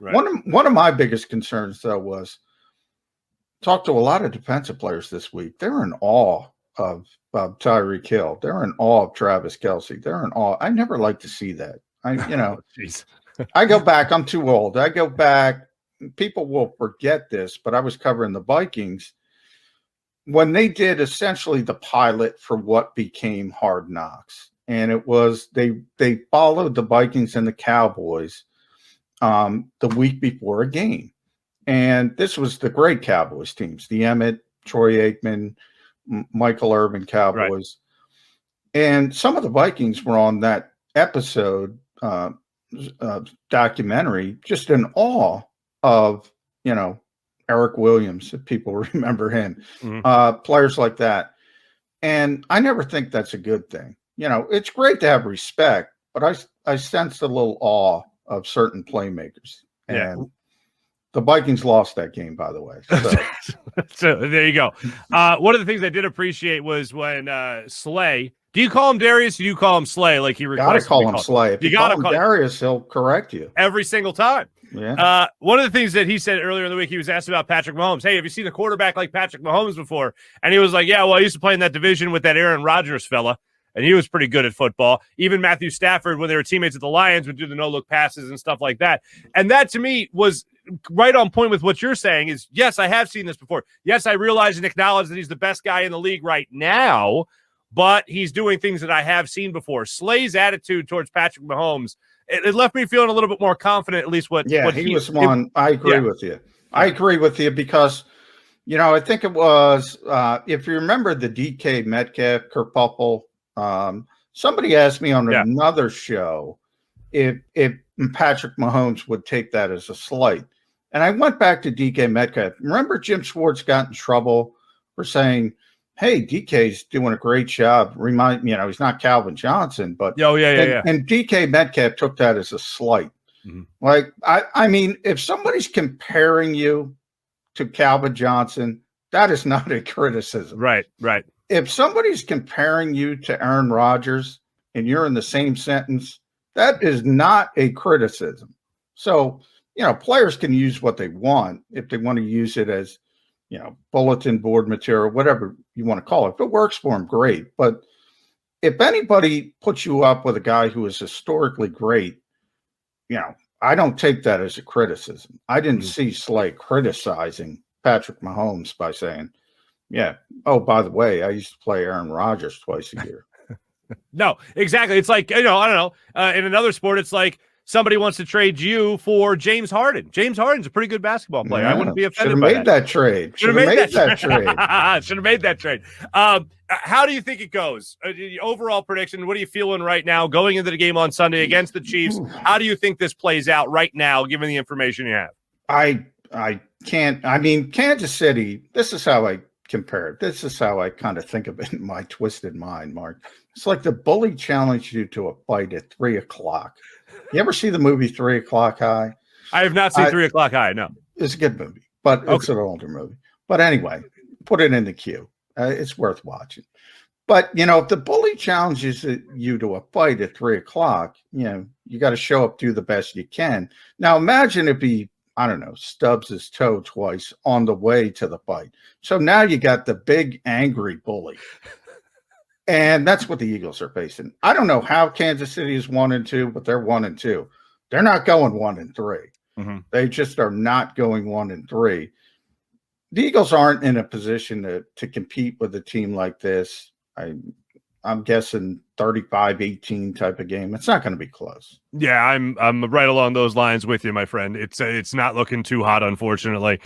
Right. One of my biggest concerns, though, was talk to a lot of defensive players this week. They're in awe of Tyreek Hill. They're in awe of Travis Kelce. They're in awe. I never like to see that. Jeez. I go back. I'm too old. I go back. People will forget this, but I was covering the Vikings when they did essentially the pilot for what became Hard Knocks. And it was they followed the Vikings and the Cowboys the week before a game. And this was the great Cowboys teams, the Emmett, Troy Aikman, Michael Irvin Cowboys. Right. And some of the Vikings were on that episode documentary just in awe of, Eric Williams, if people remember him, players like that. And I never think that's a good thing. It's great to have respect, but I sensed a little awe of certain playmakers. And the Vikings lost that game, by the way. So there you go. One of the things I did appreciate was when Slay, do you call him Darius or do you call him Slay like he requested? Gotta call him Slay. If you call him Darius, he'll correct you. Every single time. Yeah. One of the things that he said earlier in the week, he was asked about Patrick Mahomes. Hey, have you seen a quarterback like Patrick Mahomes before? And he was like, yeah, well, I used to play in that division with that Aaron Rodgers fella, and he was pretty good at football. Even Matthew Stafford, when they were teammates at the Lions, would do the no-look passes and stuff like that. And that, to me, was right on point with what you're saying is, yes, I have seen this before. Yes, I realize and acknowledge that he's the best guy in the league right now, but he's doing things that I have seen before. Slay's attitude towards Patrick Mahomes, it left me feeling a little bit more confident, at least he was one. I agree with you. I agree with you because, I think it was, if you remember the DK Metcalf kerfuffle, somebody asked me on another show if Patrick Mahomes would take that as a slight. And I went back to DK Metcalf. Remember Jim Schwartz got in trouble for saying, hey, DK's doing a great job. He's not Calvin Johnson, but And DK Metcalf took that as a slight. Mm-hmm. Like, I mean, if somebody's comparing you to Calvin Johnson, that is not a criticism. Right. If somebody's comparing you to Aaron Rodgers and you're in the same sentence, that is not a criticism. So, players can use what they want if they want to use it as, bulletin board material, whatever you want to call it. If it works for them, great. But if anybody puts you up with a guy who is historically great, I don't take that as a criticism. I didn't see Slay criticizing Patrick Mahomes by saying, by the way, I used to play Aaron Rodgers twice a year. No, exactly. It's like, I don't know. In another sport, it's like somebody wants to trade you for James Harden. James Harden's a pretty good basketball player. I wouldn't be offended by that. Should have made that trade. Should have made that trade. How do you think it goes? Overall prediction, what are you feeling right now going into the game on Sunday against the Chiefs? How do you think this plays out right now, given the information you have? I can't. I mean, Kansas City, this is how I compare it. This is how I kind of think of it in my twisted mind, Mark. It's like the bully challenged you to a fight at 3:00. You ever see the movie 3 O'clock High? I have not seen 3 O'clock High, no. It's a good movie, but it's an older movie. But anyway, put it in the queue. It's worth watching. But, if the bully challenges you to a fight at 3:00, you got to show up, do the best you can. Now, imagine if he, stubs his toe twice on the way to the fight. So now you got the big, angry bully. And that's what the Eagles are facing. I don't know how Kansas City is 1-2, but they're 1-2. They're not going 1-3. Mm-hmm. They just are not going 1-3. The Eagles aren't in a position to compete with a team like this. I'm guessing 35-18 type of game. It's not going to be close. Yeah, I'm right along those lines with you, my friend. It's not looking too hot, unfortunately.